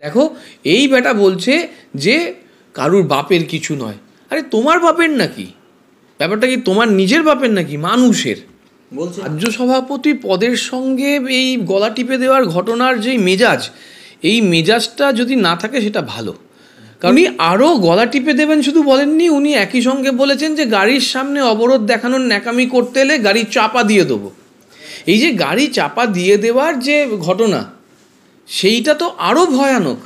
দেখো এই বেটা বলছে যে কারুর বাপের কিছু নয়। আরে তোমার বাপের নাকি? ব্যাপারটা কি তোমার নিজের বাপের নাকি? মানুষের। রাজ্য সভাপতি পদের সঙ্গে এই গলা টিপে দেওয়ার ঘটনার যেই মেজাজ, এই মেজাজটা যদি না থাকে সেটা ভালো। কারণ উনি আরও গলা টিপে দেবেন শুধু বলেননি, উনি একই সঙ্গে বলেছেন যে গাড়ির সামনে অবরোধ দেখানোর ন্যাকামি করতে এলে গাড়ি চাপা দিয়ে দেবো। এই যে গাড়ি চাপা দিয়ে দেওয়ার যে ঘটনা, সেইটা তো আরও ভয়ানক।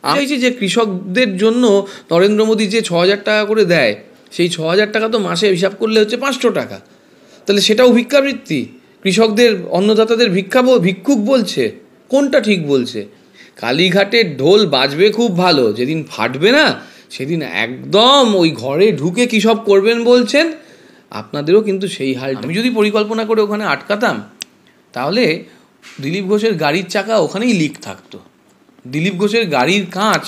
আমি চাইছি যে কৃষকদের জন্য নরেন্দ্র মোদী যে 6,000 টাকা করে দেয়, সেই 6,000 টাকা তো মাসে হিসাব করলে হচ্ছে 500 টাকা। তাহলে সেটাও ভিক্ষাবৃত্তি। কৃষকদের অন্নদাতাদের ভিক্ষুক বলছে, কোনটা ঠিক বলছে? কালীঘাটের ঢোল বাজবে খুব ভালো, যেদিন ফাটবে না সেদিন একদম ওই ঘরে ঢুকে কী সব করবেন বলছেন, আপনাদেরও কিন্তু সেই হাল। আমি যদি পরিকল্পনা করে ওখানে আটকাতাম, তাহলে দিলীপ ঘোষের গাড়ির চাকা ওখানেই লিক থাকতো। দিলীপ ঘোষের গাড়ির কাঁচ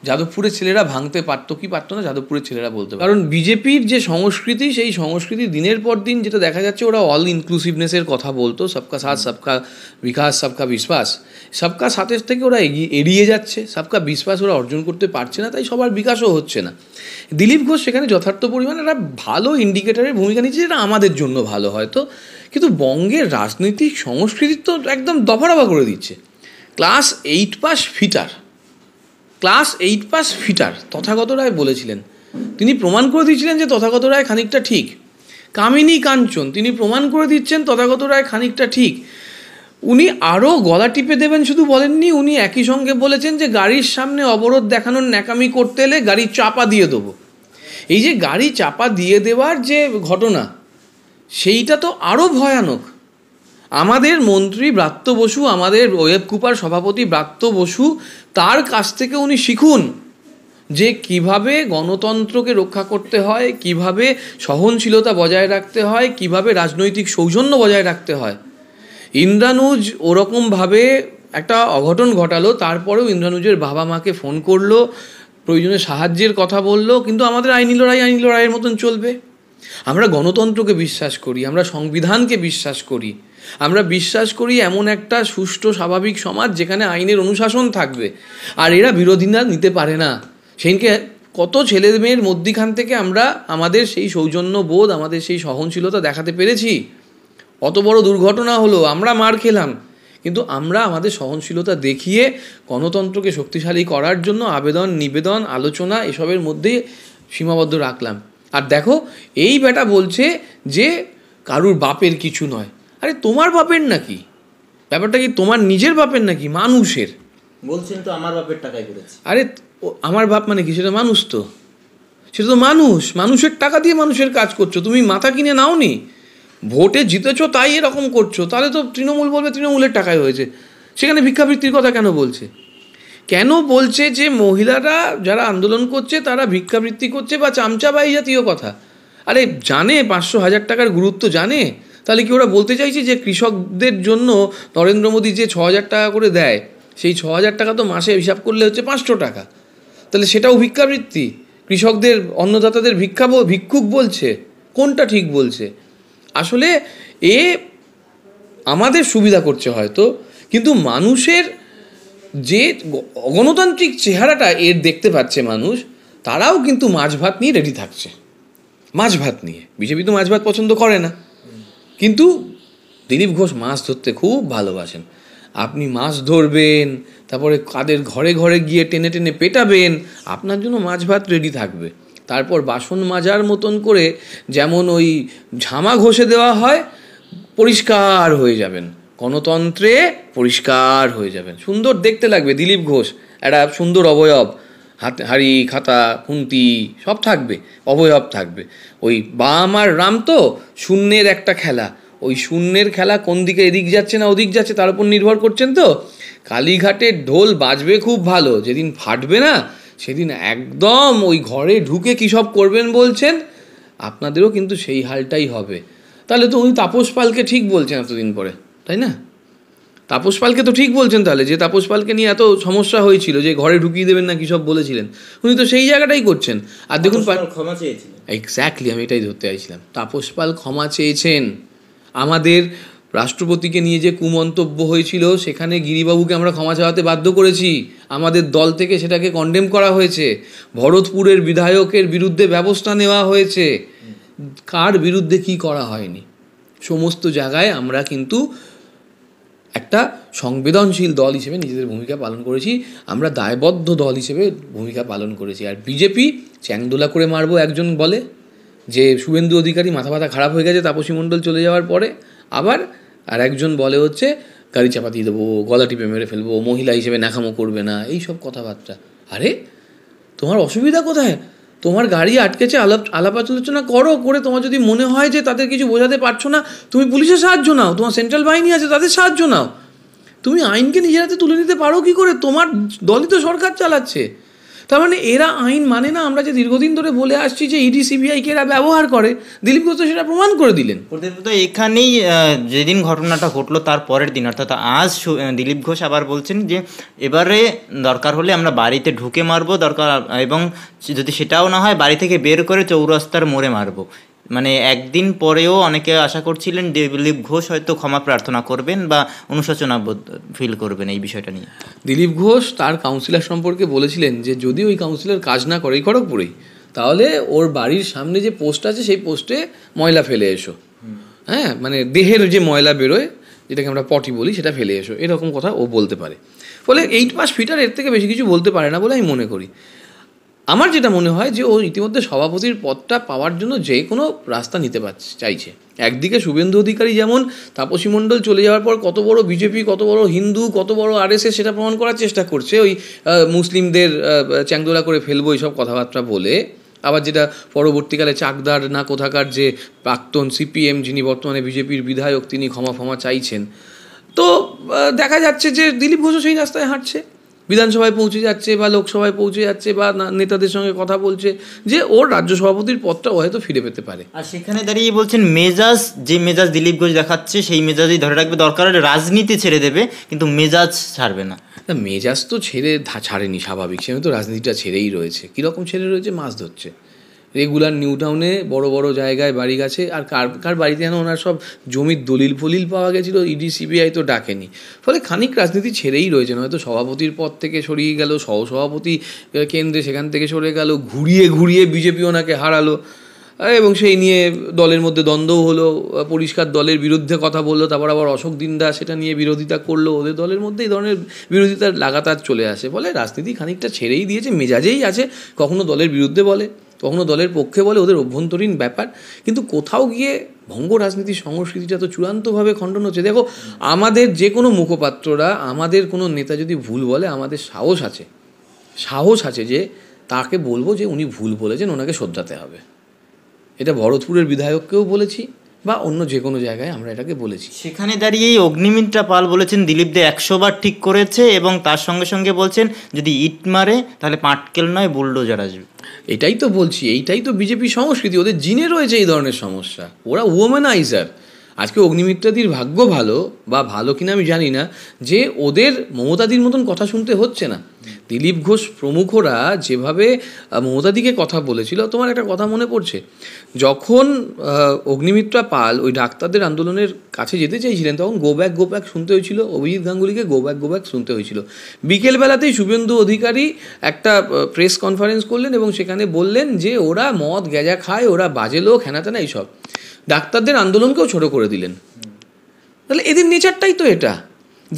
যাদবপুরের ছেলেরা ভাঙতে পারতো কি পারতো না, যাদবপুরের ছেলেরা বলতে পারে। কারণ বিজেপির যে সংস্কৃতি, সেই সংস্কৃতি দিনের পর দিন যেটা দেখা যাচ্ছে, ওরা অল ইনক্লুসিভনেসের কথা বলতো, সবকা সাথ সবকা বিকাশ সবকা বিশ্বাস, সবকা সাথের থেকে ওরা এড়িয়ে যাচ্ছে, সবকা বিশ্বাস ওরা অর্জন করতে পারছে না, তাই সবার বিকাশও হচ্ছে না। দিলীপ ঘোষ সেখানে যথার্থ পরিমাণে একটা ভালো ইন্ডিকেটরের ভূমিকা নিচ্ছে, যেটা আমাদের জন্য ভালো হয়তো, কিন্তু বঙ্গের রাজনৈতিক সংস্কৃতি তো একদম দফারফা করে দিচ্ছে। Class 8 pass fitter, class 8 pass fitter Tathagata Roy বলেছিলেন। তিনি প্রমাণ করে দিয়েছিলেন যে তথাগত রায় খানিকটা ঠিক। কামিনী কাঞ্চন, তিনি প্রমাণ করে দিচ্ছেন তথাগত রায় খানিকটা ঠিক। উনি আরও গলা টিপে দেবেন শুধু বলেননি, উনি একই সঙ্গে বলেছেন যে গাড়ির সামনে অবরোধ দেখানোর ন্যাকামি করতে এলে গাড়ি চাপা দিয়ে দেবো। এই যে গাড়ি চাপা দিয়ে দেওয়ার যে ঘটনা, সেইটা তো আরও ভয়ানক। আমাদের মন্ত্রী ব্রাত্য বসু, আমাদের ওয়েবকুপার সভাপতি ব্রাত্য বসু, তার কাছ থেকে উনি শিখুন যে কিভাবে গণতন্ত্রকে রক্ষা করতে হয়, কিভাবে সহনশীলতা বজায় রাখতে হয়, কিভাবে রাজনৈতিক সৌজন্য বজায় রাখতে হয়। ইন্দ্রানুজ ওরকমভাবে একটা অঘটন ঘটালো, তারপরেও ইন্দ্রানুজের বাবা মাকে ফোন করলো, প্রয়োজনে সাহায্যের কথা বললো, কিন্তু আমাদের আইনি লড়াইয়ের মতন চলবে। আমরা গণতন্ত্রকে বিশ্বাস করি, আমরা সংবিধানকে বিশ্বাস করি, আমরা বিশ্বাস করি এমন একটা সুষ্ঠু স্বাভাবিক সমাজ যেখানে আইনের অনুশাসন থাকবে, আর এরা বিরোধিতা নিতে পারে না। সেদিনকে কত ছেলে মেয়ের মধ্যখান থেকে আমরা আমাদের সেই সৌজন্য বোধ, আমাদের সেই সহনশীলতা দেখাতে পেরেছি। অত বড় দুর্ঘটনা হলো, আমরা মার খেলাম, কিন্তু আমরা আমাদের সহনশীলতা দেখিয়ে গণতন্ত্রকে শক্তিশালী করার জন্য আবেদন নিবেদন আলোচনা এসবের মধ্যে সীমাবদ্ধ রাখলাম। আর দেখো এই বেটা বলছে যে কারুর বাপের কিছু নয়। আরে তোমার বাপের নাকি? ব্যাপারটা কি তোমার নিজের বাপের নাকি? মানুষের। বলছেন তো আমার বাপের টাকায় করেছে। আরে আমার বাপ মানে কি? সেটা মানুষ তো, সেটা তো মানুষ, মানুষের টাকা দিয়ে মানুষের কাজ করছো। তুমি মাথা কিনে নাওনি, ভোটে জিতেছো তাই এরকম করছো। তাহলে তো তৃণমূল বলবে তৃণমূলের টাকায় হয়েছে। সেখানে ভিক্ষাবৃত্তির কথা কেন বলছে? কেন বলছে যে মহিলারা যারা আন্দোলন করছে তারা ভিক্ষাবৃত্তি করছে বা চামচাবাই জাতীয় কথা? আরে জানে 500,000 টাকার গুরুত্ব জানে? তাহলে কি ওরা বলতে চাইছে যে কৃষকদের জন্য নরেন্দ্র মোদী যে 6,000 টাকা করে দেয়, সেই 6,000 টাকা তো মাসে হিসাব করলে হচ্ছে 500 টাকা। তাহলে সেটাও ভিক্ষাবৃত্তি। কৃষকদের অন্নদাতাদের ভিক্ষুক বলছে, কোনটা ঠিক বলছে? আসলে এ আমাদের সুবিধা করছে হয়তো, কিন্তু মানুষের যে গণতান্ত্রিক চেহারাটা এর দেখতে পাচ্ছে মানুষ, তারাও কিন্তু মাছ ভাত নিয়ে রেডি থাকছে। মাছ ভাত নিয়ে, বিজেপি তো মাছ ভাত পছন্দ করে না, কিন্তু দিলীপ ঘোষ মাছ ধরতে খুব ভালোবাসেন। আপনি মাছ ধরবেন, তারপরে কাদের ঘরে ঘরে গিয়ে টেনে টেনে পেটাবেন, আপনার জন্য মাছ ভাত রেডি থাকবে। তারপর বাসন মাজার মতন করে যেমন ওই ঝামা ঘষে দেওয়া হয়, পরিষ্কার হয়ে যাবেন, গণতন্ত্রে পরিষ্কার হয়ে যাবেন, সুন্দর দেখতে লাগবে। দিলীপ ঘোষ একটা সুন্দর অবয়ব, হাড়ি খাতা খুন্তি সব থাকবে, অবয়ব থাকবে। ওই বাম আর রাম তো শূন্যের একটা খেলা, ওই শূন্যের খেলা কোন দিকে এদিক যাচ্ছে না ওদিক যাচ্ছে তার উপর নির্ভর করছেন তো। কালীঘাটের ঢোল বাজবে খুব ভালো, যেদিন ফাটবে না সেদিন একদম ওই ঘরে ঢুকে কী সব করবেন বলছেন, আপনাদেরও কিন্তু সেই হালটাই হবে। তাহলে তো উনি তাপস পালকে ঠিক বলছেন এতদিন পরে, তাই না? তাপস পালকে তো ঠিক বলছেন তাহলে, যে তাপস পালকে নিয়ে এত সমস্যা হয়েছিল যে ঘরে ঢুকিয়ে দেবেন না কী সব বলেছিলেন, উনি তো সেই জায়গাটাই করছেন। আর দেখুন ক্ষমা চেয়েছিলেন, এক্স্যাক্টলি আমি এটাই ধরতে চাইছিলাম, তাপস পাল ক্ষমা চেয়েছেন। আমাদের রাষ্ট্রপতিকে নিয়ে যে কুমন্তব্য হয়েছিল সেখানে গিরিবাবুকে আমরা ক্ষমা চাওয়াতে বাধ্য করেছি, আমাদের দল থেকে সেটাকে কন্ডেম করা হয়েছে, ভরতপুরের বিধায়কের বিরুদ্ধে ব্যবস্থা নেওয়া হয়েছে। কার বিরুদ্ধে কি করা হয়নি? সমস্ত জায়গায় আমরা কিন্তু একটা সংবেদনশীল দল হিসেবে নিজেদের ভূমিকা পালন করেছি, আমরা দায়বদ্ধ দল হিসেবে ভূমিকা পালন করেছি। আর বিজেপি চ্যাংদোলা করে মারবো একজন বলে যে শুভেন্দু অধিকারী মাথা ব্যথা খারাপ হয়ে গেছে তাপসী মণ্ডল চলে যাওয়ার পরে, আবার আর একজন বলে হচ্ছে গাড়ি চাপা দিয়ে দেবো, গলা টিপে মেরে ফেলবো, মহিলা হিসেবে ন্যাকামো করবে না, এই সব কথাবার্তা। আরে তোমার অসুবিধা কোথায়? তোমার গাড়ি আটকেছে, আলাপ আলোচনা করো, করে তোমার যদি মনে হয় যে তাদের কিছু বোঝাতে পারছো না, তুমি পুলিশের সাহায্য নাও, তোমার সেন্ট্রাল বাহিনী আছে তাদের সাহায্য নাও। তুমি আইনকে নিজের হাতে তুলে নিতে পারো কি করে? তোমার দলই তো সরকার চালাচ্ছে। তার মানে এরা আইন মানে না। আমরা যে দীর্ঘদিন ধরে বলে আসছি যে ইডি সিবিআইকে এরা ব্যবহার করে, দিলীপ ঘোষ তো সেটা প্রমাণ করে দিলেন। তো এখানেই যেদিন ঘটনাটা ঘটলো তার পরের দিন অর্থাৎ আজ দিলীপ ঘোষ আবার বলছেন যে এবারে দরকার হলে আমরা বাড়িতে ঢুকে মারবো, দরকার এবং যদি সেটাও না হয় বাড়ি থেকে বের করে চৌরাস্তার মোড়ে মারবো। মানে একদিন পরেও অনেকে আশা করছিলেন দিলীপ ঘোষ হয়তো ক্ষমা প্রার্থনা করবেন বা অনুশোচনা ফিল করবেন এই বিষয়টা নিয়ে। দিলীপ ঘোষ তার কাউন্সিলর সম্পর্কে বলেছিলেন যে যদি ওই কাউন্সিলর কাজ না করে খড়গপুরেই, তাহলে ওর বাড়ির সামনে যে পোস্ট আছে সেই পোস্টে ময়লা ফেলে এসো। হ্যাঁ, মানে দেহের যে ময়লা বেরোয়, যেটাকে আমরা পটি বলি, সেটা ফেলে এসো, এরকম কথা ও বলতে পারে। ফলে 8 মাস ফিটার এর থেকে বেশি কিছু বলতে পারে না বলে আমি মনে করি। আমার যেটা মনে হয় যে ও ইতিমধ্যে সভাপতির পদটা পাওয়ার জন্য যে কোনো রাস্তা নিতে চাইছে। একদিকে শুভেন্দু অধিকারী যেমন তাপসী মণ্ডল চলে যাওয়ার পর কত বড় বিজেপি, কত বড় হিন্দু, কত বড় আরএসএস সেটা প্রমাণ করার চেষ্টা করছে, ওই মুসলিমদের চ্যাংদোলা করে ফেলবো এইসব কথাবার্তা বলে। আবার যেটা পরবর্তীকালে চাকদার না কোথাকার যে প্রাক্তন সিপিএম, যিনি বর্তমানে বিজেপির বিধায়ক, তিনি ক্ষমা চাইছেন। তো দেখা যাচ্ছে যে দিলীপ ঘোষও সেই রাস্তায় হাঁটছে, বিধানসভায় পৌঁছে যাচ্ছে বা লোকসভায় পৌঁছে যাচ্ছে বা নেতাদের সঙ্গে কথা বলছে যে ওর রাজ্য সভাপতির পদটা ও হয়তো ফিরে পেতে পারে। আর সেখানে দাঁড়িয়ে বলছেন যে মেজাজ দিলীপ ঘোষ দেখাচ্ছে সেই মেজাজই ধরে রাখবে, দরকার হলে রাজনীতি ছেড়ে দেবে কিন্তু মেজাজ ছাড়বে না। মেজাজ তো ছাড়েনি, স্বাভাবিক, সে তো রাজনীতিটা ছেড়েই রয়েছে। কীরকম ছেড়ে রয়েছে? মাছ ধরছে রেগুলার নিউ টাউনে বড় বড় জায়গায় বাড়ি গেছে। আর কার বাড়িতে যেন ওনার সব জমির দলিল ফলিল পাওয়া গেছিলো, ইডি সিবিআই তো ডাকেনি। ফলে খানিক রাজনীতি ছেড়েই রয়েছে। হয়তো সভাপতির পদ থেকে সরিয়ে গেল, সহসভাপতি কেন্দ্রে সেখান থেকে সরে গেল, ঘুরিয়ে বিজেপি ওনাকে হারালো এবং সেই নিয়ে দলের মধ্যে দ্বন্দ্বও হলো, পরিষ্কার দলের বিরুদ্ধে কথা বললো, তারপর আবার অশোক দিন্দা সেটা নিয়ে বিরোধিতা করলো, ওদের দলের মধ্যে এই ধরনের বিরোধিতা লাগাতার চলে আসে। ফলে রাজনীতি খানিকটা ছেড়েই দিয়েছে, মেজাজেই আছে, কখনো দলের বিরুদ্ধে বলে, কখনো দলের পক্ষে বলে, ওদের অভ্যন্তরীণ ব্যাপার। কিন্তু কোথাও গিয়ে ভঙ্গ রাজনীতির সংস্কৃতিটা তো চূড়ান্তভাবে খণ্ডন হচ্ছে। দেখো, আমাদের যে কোনো মুখপাত্ররা, আমাদের কোনো নেতা যদি ভুল বলে, আমাদের সাহস আছে যে তাকে বলবো যে উনি ভুল বলেছেন, ওনাকে শোধরাতে হবে। এটা ভরতপুরের বিধায়ককেও বলেছি বা অন্য যে কোনো জায়গায় আমরা এটাকে বলেছি। সেখানে দাঁড়িয়েই অগ্নিমিত্রা পাল বলেছেন দিলীপ দে 100 বার ঠিক করেছে এবং তার সঙ্গে সঙ্গে বলছেন যদি ইট মারে তাহলে পাটকেল নয় বুলডোজার আসবে। এটাই তো বলছি, এইটাই তো বিজেপি সংস্কৃতি, ওদের জিনে রয়েছে এই ধরনের সমস্যা, ওরা ওমেনাইজার। আজকে অগ্নিমিত্রাদির ভাগ্য ভালো বা ভালো কিনা আমি জানি না যে ওদের মমতাদির মতন কথা শুনতে হচ্ছে না। দিলীপ ঘোষ প্রমুখরা যেভাবে মমতাদিকে কথা বলেছিল, তোমার একটা কথা মনে পড়ছে, যখন অগ্নিমিত্রা পাল ওই ডাক্তারদের আন্দোলনের কাছে যেতে চাইছিলেন, তখন গো ব্যাক শুনতে হয়েছিল, অভিজিৎ গাঙ্গুলিকে গো ব্যাক শুনতে হয়েছিল। বিকেলবেলাতেই শুভেন্দু অধিকারী একটা প্রেস কনফারেন্স করলেন এবং সেখানে বললেন যে ওরা মদ গ্যাজা খায়, ওরা বাজে লোক, হেনাতেনা এইসব। ডাক্তারদের আন্দোলনকেও ছোট করে দিলেন। তাহলে এদের নেচারটাই তো এটা,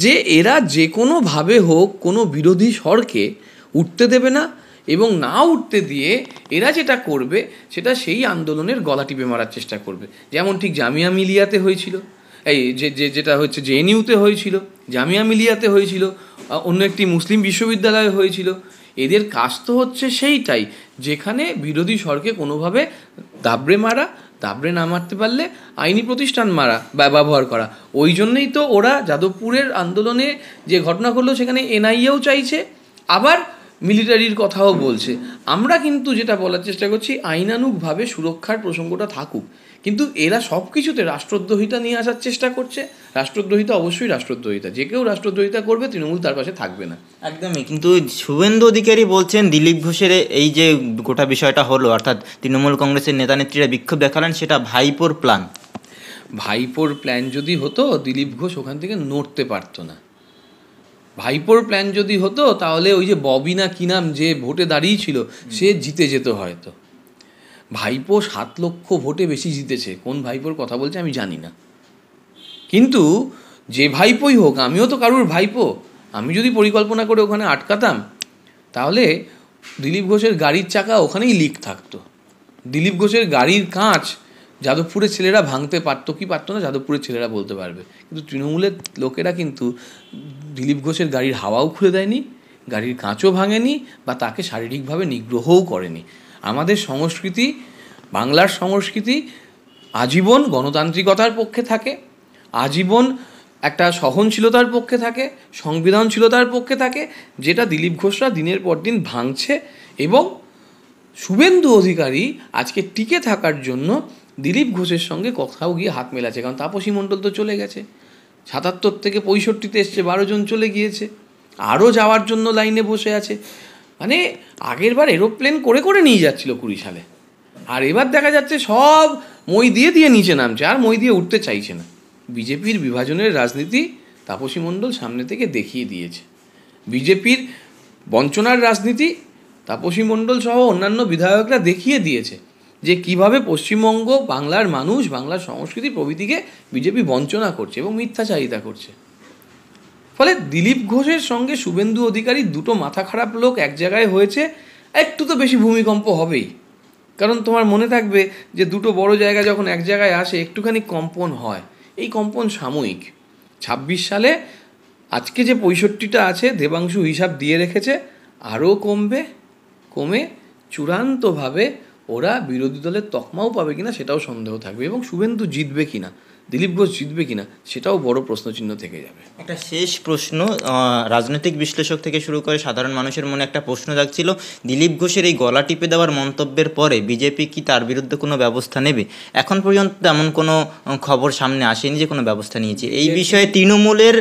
যে এরা যে কোনোভাবে হোক কোনো বিরোধী স্বরকে উঠতে দেবে না, এবং না উঠতে দিয়ে এরা যেটা করবে সেটা সেই আন্দোলনের গলা টিপে মারার চেষ্টা করবে। যেমন ঠিক জামিয়া মিলিয়াতে হয়েছিল, এই যেটা হচ্ছে জেএনইউতে হয়েছিল, জামিয়া মিলিয়াতে হয়েছিল, অন্য একটি মুসলিম বিশ্ববিদ্যালয়ে হয়েছিল। এদের কাজ তো হচ্ছে সেইটাই, যেখানে বিরোধী স্বরকে কোনোভাবে দাবড়ে না মারতে পারলে আইনি প্রতিষ্ঠান মারা বা ব্যবহার করা। ওই জন্যই তো ওরা যাদবপুরের আন্দোলনে যে ঘটনা করলো সেখানে এনআইএও চাইছে, আবার মিলিটারির কথাও বলছে। আমরা কিন্তু যেটা বলার চেষ্টা করছি, আইনানুগভাবে সুরক্ষার প্রসঙ্গটা থাকুক, কিন্তু এরা সব কিছুতে রাষ্ট্রদ্রোহিতা নিয়ে আসার চেষ্টা করছে। রাষ্ট্রদ্রোহিতা অবশ্যই রাষ্ট্রদ্রোহিতা, যে কেউ রাষ্ট্রদ্রোহিতা করবে তৃণমূল তার পাশে থাকবে না। একদমই। কিন্তু শুভেন্দু অধিকারী বলছেন দিলীপ ঘোষের এই যে গোটা বিষয়টা হলো, অর্থাৎ তৃণমূল কংগ্রেসের নেতা নেত্রীরা বিক্ষোভ দেখালেন, সেটা ভাইপোর প্ল্যান যদি হতো দিলীপ ঘোষ ওখান থেকে নড়তে পারতো না। ভাইপোর প্ল্যান যদি হতো তাহলে ওই যে ববি না কি নাম যে ভোটে দাঁড়িয়েছিল সে জিতে যেত হয়তো। ভাইপো 7 লক্ষ ভোটে বেশি জিতেছে, কোন ভাইপোর কথা বলছে আমি জানি না, কিন্তু যে ভাইপোই হোক, আমিও তো কারুর ভাইপো, আমি যদি পরিকল্পনা করে ওখানে আটকাতাম তাহলে দিলীপ ঘোষের গাড়ির চাকা ওখানেই লিক থাকতো। দিলীপ ঘোষের গাড়ির কাঁচ যাদবপুরের ছেলেরা ভাঙতে পারতো কি পারতো না যাদবপুরের ছেলেরা বলতে পারবে, কিন্তু তৃণমূলের লোকেরা কিন্তু দিলীপ ঘোষের গাড়ির হাওয়াও খুলে দেয়নি, গাড়ির কাঁচও ভাঙেনি, বা তাকে শারীরিকভাবে নিগ্রহও করেনি। আমাদের সংস্কৃতি, বাংলার সংস্কৃতি আজীবন গণতান্ত্রিকতার পক্ষে থাকে, আজীবন একটা সহনশীলতার পক্ষে থাকে, সংবেদনশীলতার পক্ষে থাকে, যেটা দিলীপ ঘোষরা দিনের পর দিন ভাঙছে। এবং শুভেন্দু অধিকারী আজকে টিকে থাকার জন্য দিলীপ ঘোষের সঙ্গে কোথাও গিয়ে হাত মেলাচ্ছে, কারণ তাপসী মণ্ডল তো চলে গেছে, 77 থেকে 65-তে এসছে, 12 জন চলে গিয়েছে, আরও যাওয়ার জন্য লাইনে বসে আছে। মানে আগের বার এরোপ্লেন করে করে নিয়ে যাচ্ছিল 20 সালে, আর এবার দেখা যাচ্ছে সব মই দিয়ে দিয়ে নিচে নামছে, আর মই দিয়ে উঠতে চাইছে না। বিজেপির বিভাজনের রাজনীতি তাপসী মণ্ডল সামনে থেকে দেখিয়ে দিয়েছে। বিজেপির বঞ্চনার রাজনীতি তাপসী মণ্ডল সহ অন্যান্য বিধায়করা দেখিয়ে দিয়েছে যে কিভাবে পশ্চিমবঙ্গ, বাংলার মানুষ, বাংলার সংস্কৃতি প্রভৃতিকে বিজেপি বঞ্চনা করছে এবং মিথ্যাচারিতা করছে। ফলে দিলীপ ঘোষের সঙ্গে শুভেন্দু অধিকারী দুটো মাথা খারাপ লোক এক জায়গায় হয়েছে, একটু তো বেশি ভূমিকম্প হবেই, কারণ তোমার মনে থাকবে যে দুটো বড় জায়গা যখন এক জায়গায় আসে একটুখানি কম্পন হয়, এই কম্পন সাময়িক। 26 সালে আজকে যে 65টা আছে, দেবাংশু হিসাব দিয়ে রেখেছে, আরও কমবে, কমে চূড়ান্তভাবে ওরা বিরোধী দলের তকমাও পাবে কিনা সেটাও সন্দেহ থাকবে, এবং শুভেন্দু জিতবে কিনা, দিলীপ ঘোষ জিতবে কিনা সেটাও বড় প্রশ্নচিহ্ন থেকে যাবে। একটা শেষ প্রশ্ন, রাজনৈতিক বিশ্লেষক থেকে শুরু করে সাধারণ মানুষের মনে একটা প্রশ্ন জাগছিল, দিলীপ ঘোষের এই গলা টিপে দেওয়ার মন্তব্যের পরে বিজেপি কি তার বিরুদ্ধে কোনো ব্যবস্থা নেবে? এখন পর্যন্ত এমন কোনো খবর সামনে আসেনি যে কোনো ব্যবস্থা নিয়েছে। এই বিষয়ে তৃণমূলের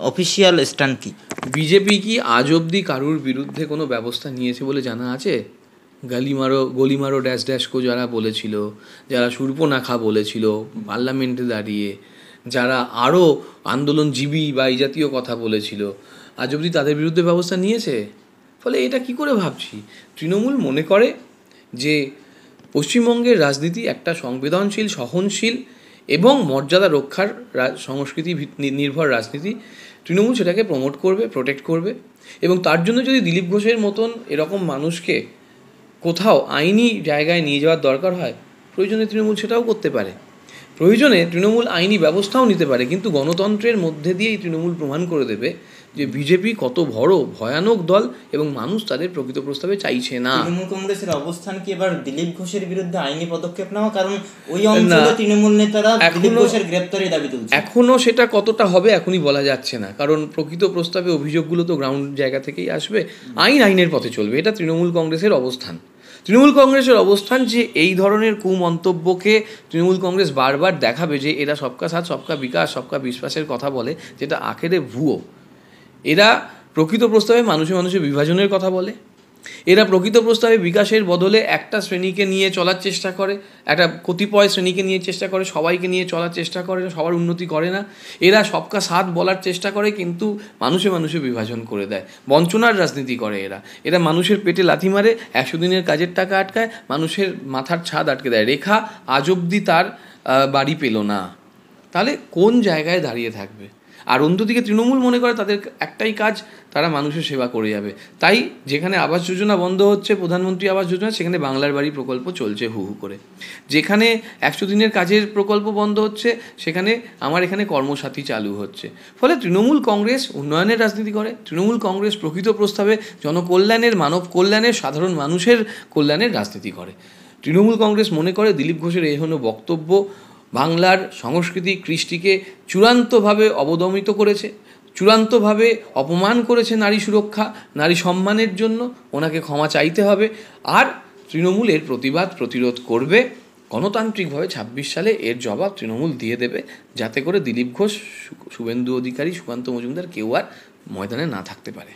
অফিসিয়াল স্ট্যান্ড কি? বিজেপি কি আজ অবধি কারুর বিরুদ্ধে কোনো ব্যবস্থা নিয়েছে বলে জানা আছে? গলিমারো ড্যাশ ড্যাশ কো যারা বলেছিল, যারা সুর্পনাখা বলেছিল পার্লামেন্টে দাঁড়িয়ে, যারা আরও আন্দোলনজীবী বা এই জাতীয় কথা বলেছিল, আজ অবধি তাদের বিরুদ্ধে ব্যবস্থা নিয়েছে? ফলে এটা কি করে ভাবছি, তৃণমূল মনে করে যে পশ্চিমবঙ্গের রাজনীতি একটা সংবেদনশীল, সহনশীল এবং মর্যাদা রক্ষার সংস্কৃতি নির্ভর রাজনীতি, তৃণমূল সেটাকে প্রমোট করবে, প্রোটেক্ট করবে। এবং তার জন্য যদি দিলীপ ঘোষের মতন এরকম মানুষকে কোথাও আইনি জায়গায় নিয়ে যাওয়ার দরকার হয়, প্রয়োজনে তৃণমূল সেটাও করতে পারে, প্রয়োজনে তৃণমূল আইনি ব্যবস্থাও নিতে পারে। কিন্তু গণতন্ত্রের মধ্যে দিয়েই তৃণমূল প্রমাণ করে দেবে যে বিজেপি কত বড় ভয়ানক দল এবং মানুষ তাদের প্রকৃত প্রস্তাবে চাইছে না। তৃণমূল কংগ্রেসের অবস্থান কি এবার দিলীপ ঘোষের বিরুদ্ধে আইনি পদক্ষেপ নেওয়া? কারণ ওই অঞ্চলে তৃণমূল নেতারা দিলীপ ঘোষের গ্রেপ্তারের দাবি তুলছে। এখনো সেটা কতটা হবে এখনই বলা যাচ্ছে না, কারণ প্রকৃত প্রস্তাবে অভিযোগগুলো তো গ্রাউন্ড জায়গা থেকেই আসবে। আইনের পথে চলবে, এটা তৃণমূল কংগ্রেসের অবস্থান। তৃণমূল কংগ্রেসের অবস্থান যে এই ধরনের কুমন্তব্যকে তৃণমূল কংগ্রেস বারবার দেখাবে যে এরা সবকা সাথ, সবকা বিকাশ, সবকা বিশ্বাসের কথা বলে, যেটা আখেরে ভুয়ো। এরা প্রকৃত প্রস্তাবে মানুষে মানুষে বিভাজনের কথা বলে, এরা প্রকৃত প্রস্তাবে বিকাশের বদলে একটা শ্রেণীকে নিয়ে চলার চেষ্টা করে, একটা কতিপয় শ্রেণীকে নিয়ে চেষ্টা করে, সবাইকে নিয়ে চলার চেষ্টা করে, সবার উন্নতি করে না। এরা সবকা সাথ বলার চেষ্টা করে কিন্তু মানুষে মানুষে বিভাজন করে দেয়, বঞ্চনার রাজনীতি করে। এরা মানুষের পেটে লাথি মারে, 100 দিনের কাজের টাকা আটকায়, মানুষের মাথার ছাদ আটকে দেয়। রেখা আজ অবধি তার বাড়ি পেল না, তাহলে কোন জায়গায় দাঁড়িয়ে থাকবে? আর অন্যদিকে তৃণমূল মনে করে তাদের একটাই কাজ, তারা মানুষের সেবা করে যাবে। তাই যেখানে আবাস যোজনা বন্ধ হচ্ছে, প্রধানমন্ত্রী আবাস যোজনা, সেখানে বাংলার বাড়ি প্রকল্প চলছে হু হু করে। যেখানে 100 দিনের কাজের প্রকল্প বন্ধ হচ্ছে, সেখানে আমার এখানে কর্মসাথী চালু হচ্ছে। ফলে তৃণমূল কংগ্রেস উন্নয়নের রাজনীতি করে, তৃণমূল কংগ্রেস প্রকৃত প্রস্তাবে জনকল্যাণের, মানব কল্যাণের, সাধারণ মানুষের কল্যাণের রাজনীতি করে। তৃণমূল কংগ্রেস মনে করে দিলীপ ঘোষের এই হলো বক্তব্য বাংলার সংস্কৃতি, কৃষ্টিকে চূড়ান্তভাবে অবদমিত করেছে, চূড়ান্তভাবে অপমান করেছে নারী সুরক্ষা, নারী সম্মানের জন্য। ওনাকে ক্ষমা চাইতে হবে। আর তৃণমূল এর প্রতিবাদ প্রতিরোধ করবে গণতান্ত্রিকভাবে। 26 সালে এর জবাব তৃণমূল দিয়ে দেবে, যাতে করে দিলীপ ঘোষ, শুভেন্দু অধিকারী, সুকান্ত মজুমদার কেউ আর ময়দানে না থাকতে পারে।